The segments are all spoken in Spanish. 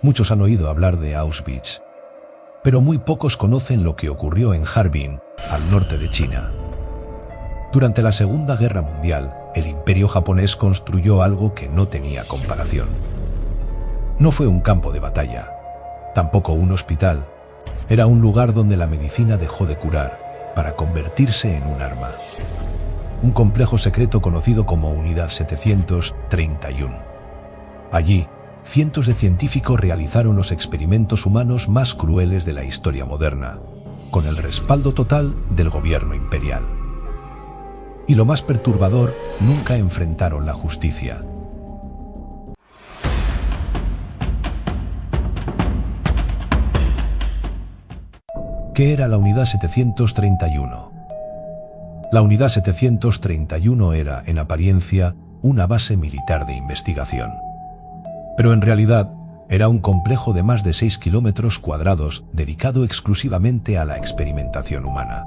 Muchos han oído hablar de Auschwitz, pero muy pocos conocen lo que ocurrió en Harbin, al norte de China. Durante la Segunda Guerra Mundial, el Imperio japonés construyó algo que no tenía comparación. No fue un campo de batalla, tampoco un hospital. Era un lugar donde la medicina dejó de curar para convertirse en un arma. Un complejo secreto conocido como Unidad 731. Allí, cientos de científicos realizaron los experimentos humanos más crueles de la historia moderna, con el respaldo total del gobierno imperial. Y lo más perturbador, nunca enfrentaron la justicia. ¿Qué era la Unidad 731? La Unidad 731 era, en apariencia, una base militar de investigación. Pero en realidad, era un complejo de más de 6 kilómetros cuadrados dedicado exclusivamente a la experimentación humana.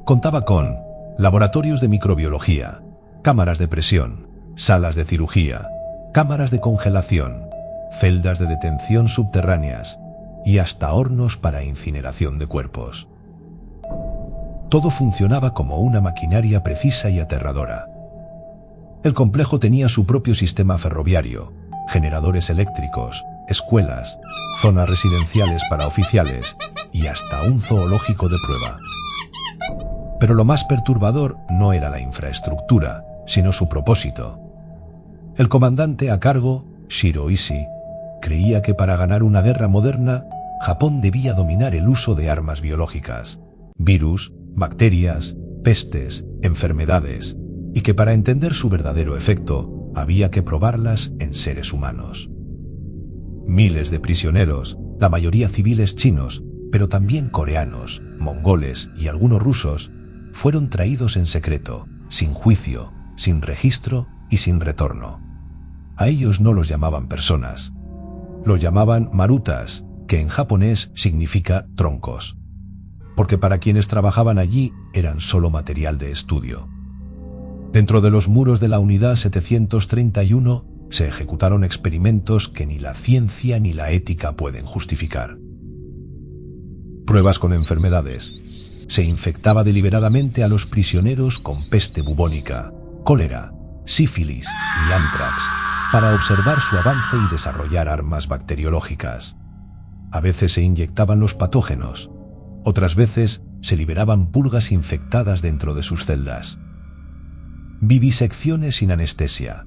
Contaba con laboratorios de microbiología, cámaras de presión, salas de cirugía, cámaras de congelación, celdas de detención subterráneas y hasta hornos para incineración de cuerpos. Todo funcionaba como una maquinaria precisa y aterradora. El complejo tenía su propio sistema ferroviario, generadores eléctricos, escuelas, zonas residenciales para oficiales y hasta un zoológico de prueba. Pero lo más perturbador no era la infraestructura, sino su propósito. El comandante a cargo, Shiro Ishii, creía que para ganar una guerra moderna, Japón debía dominar el uso de armas biológicas, virus, bacterias, pestes, enfermedades, y que para entender su verdadero efecto, había que probarlas en seres humanos. Miles de prisioneros, la mayoría civiles chinos, pero también coreanos, mongoles y algunos rusos, fueron traídos en secreto, sin juicio, sin registro y sin retorno. A ellos no los llamaban personas. Los llamaban marutas, que en japonés significa troncos, porque para quienes trabajaban allí eran solo material de estudio. Dentro de los muros de la Unidad 731 se ejecutaron experimentos que ni la ciencia ni la ética pueden justificar. Pruebas con enfermedades. Se infectaba deliberadamente a los prisioneros con peste bubónica, cólera, sífilis y antrax para observar su avance y desarrollar armas bacteriológicas. A veces se inyectaban los patógenos, otras veces se liberaban pulgas infectadas dentro de sus celdas. Vivisecciones sin anestesia.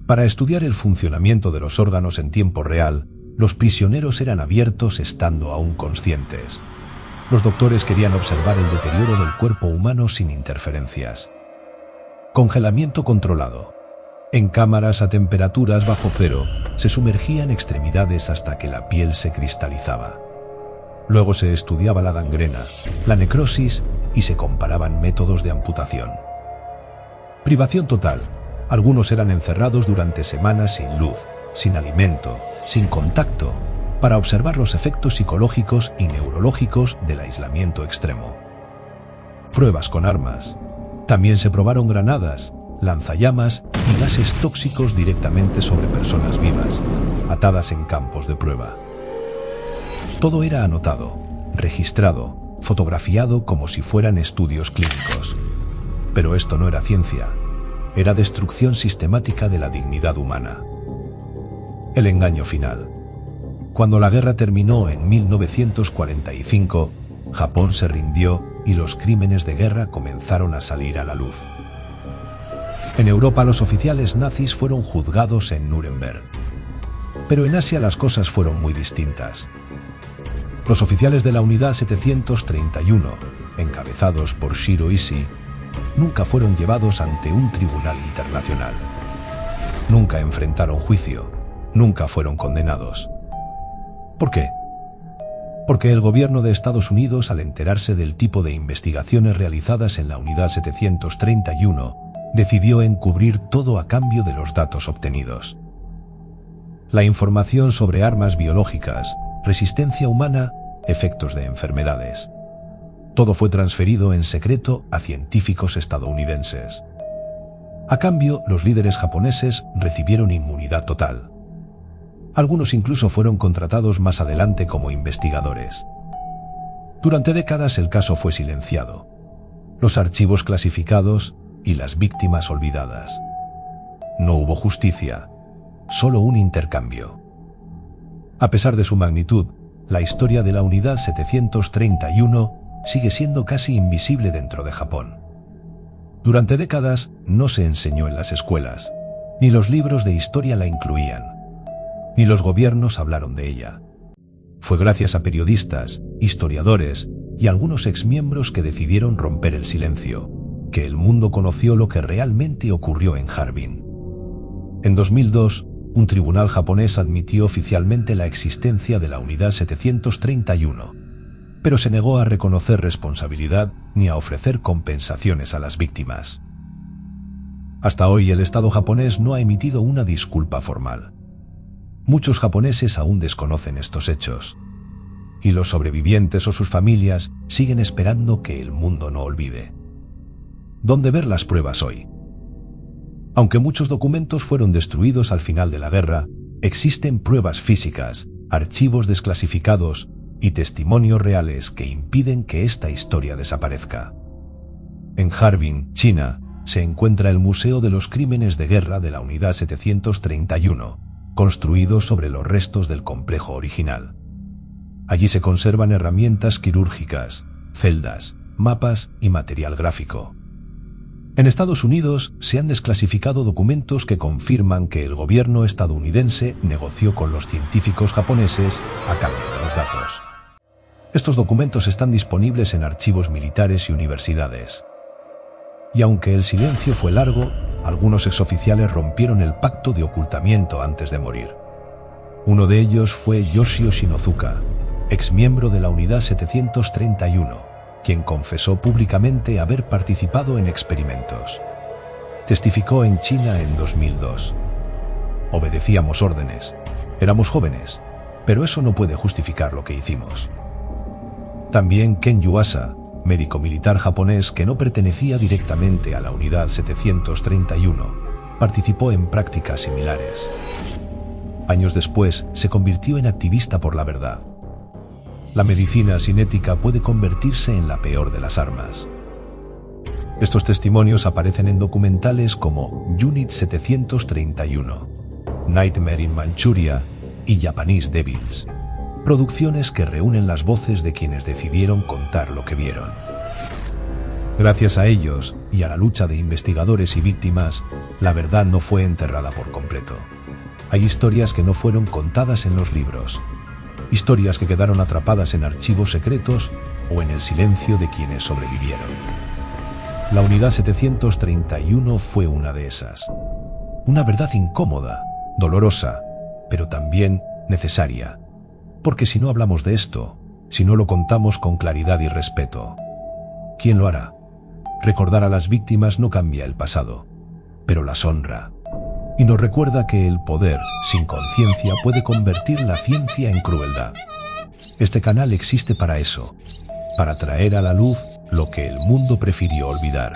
Para estudiar el funcionamiento de los órganos en tiempo real, los prisioneros eran abiertos estando aún conscientes. Los doctores querían observar el deterioro del cuerpo humano sin interferencias. Congelamiento controlado. En cámaras a temperaturas bajo cero, se sumergían extremidades hasta que la piel se cristalizaba. Luego se estudiaba la gangrena, la necrosis y se comparaban métodos de amputación. Privación total. Algunos eran encerrados durante semanas sin luz, sin alimento, sin contacto, para observar los efectos psicológicos y neurológicos del aislamiento extremo. Pruebas con armas. También se probaron granadas, lanzallamas y gases tóxicos directamente sobre personas vivas, atadas en campos de prueba. Todo era anotado, registrado, fotografiado como si fueran estudios clínicos. Pero esto no era ciencia, era destrucción sistemática de la dignidad humana. El engaño final. Cuando la guerra terminó en 1945, Japón se rindió y los crímenes de guerra comenzaron a salir a la luz. En Europa los oficiales nazis fueron juzgados en Nuremberg. Pero en Asia las cosas fueron muy distintas. Los oficiales de la Unidad 731, encabezados por Shiro Ishii, nunca fueron llevados ante un tribunal internacional. Nunca enfrentaron juicio, nunca fueron condenados. ¿Por qué? Porque el gobierno de Estados Unidos, al enterarse del tipo de investigaciones realizadas en la Unidad 731, decidió encubrir todo a cambio de los datos obtenidos. La información sobre armas biológicas, resistencia humana, efectos de enfermedades. Todo fue transferido en secreto a científicos estadounidenses. A cambio, los líderes japoneses recibieron inmunidad total. Algunos incluso fueron contratados más adelante como investigadores. Durante décadas el caso fue silenciado, los archivos clasificados y las víctimas olvidadas. No hubo justicia, solo un intercambio. A pesar de su magnitud, la historia de la Unidad 731 sigue siendo casi invisible dentro de Japón. Durante décadas no se enseñó en las escuelas, ni los libros de historia la incluían, ni los gobiernos hablaron de ella. Fue gracias a periodistas, historiadores y algunos exmiembros que decidieron romper el silencio, que el mundo conoció lo que realmente ocurrió en Harbin. En 2002, un tribunal japonés admitió oficialmente la existencia de la Unidad 731, pero se negó a reconocer responsabilidad ni a ofrecer compensaciones a las víctimas. Hasta hoy el Estado japonés no ha emitido una disculpa formal. Muchos japoneses aún desconocen estos hechos, y los sobrevivientes o sus familias siguen esperando que el mundo no olvide. ¿Dónde ver las pruebas hoy? Aunque muchos documentos fueron destruidos al final de la guerra, existen pruebas físicas, archivos desclasificados y testimonios reales que impiden que esta historia desaparezca. En Harbin, China, se encuentra el Museo de los Crímenes de Guerra de la Unidad 731, construido sobre los restos del complejo original. Allí se conservan herramientas quirúrgicas, celdas, mapas y material gráfico. En Estados Unidos se han desclasificado documentos que confirman que el gobierno estadounidense negoció con los científicos japoneses a cambio de los datos. Estos documentos están disponibles en archivos militares y universidades. Y aunque el silencio fue largo, algunos exoficiales rompieron el pacto de ocultamiento antes de morir. Uno de ellos fue Yoshio Shinozuka, exmiembro de la Unidad 731, quien confesó públicamente haber participado en experimentos. Testificó en China en 2002. Obedecíamos órdenes, éramos jóvenes, pero eso no puede justificar lo que hicimos. También Ken Yuasa, médico militar japonés que no pertenecía directamente a la Unidad 731, participó en prácticas similares. Años después, se convirtió en activista por la verdad. La medicina sin ética puede convertirse en la peor de las armas. Estos testimonios aparecen en documentales como Unit 731, Nightmare in Manchuria y Japanese Devils, producciones que reúnen las voces de quienes decidieron contar lo que vieron. Gracias a ellos y a la lucha de investigadores y víctimas, la verdad no fue enterrada por completo. Hay historias que no fueron contadas en los libros, historias que quedaron atrapadas en archivos secretos o en el silencio de quienes sobrevivieron. La Unidad 731 fue una de esas. Una verdad incómoda, dolorosa, pero también necesaria. Porque si no hablamos de esto, si no lo contamos con claridad y respeto, ¿quién lo hará? Recordar a las víctimas no cambia el pasado, pero las honra. Y nos recuerda que el poder, sin conciencia, puede convertir la ciencia en crueldad. Este canal existe para eso, para traer a la luz lo que el mundo prefirió olvidar.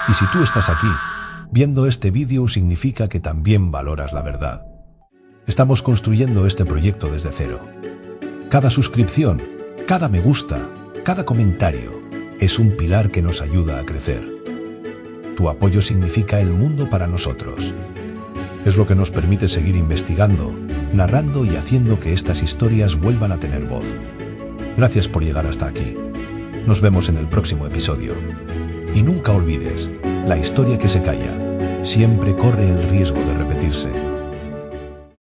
Y si tú estás aquí, viendo este vídeo, significa que también valoras la verdad. Estamos construyendo este proyecto desde cero. Cada suscripción, cada me gusta, cada comentario, es un pilar que nos ayuda a crecer. Tu apoyo significa el mundo para nosotros. Es lo que nos permite seguir investigando, narrando y haciendo que estas historias vuelvan a tener voz. Gracias por llegar hasta aquí. Nos vemos en el próximo episodio. Y nunca olvides, la historia que se calla siempre corre el riesgo de repetirse.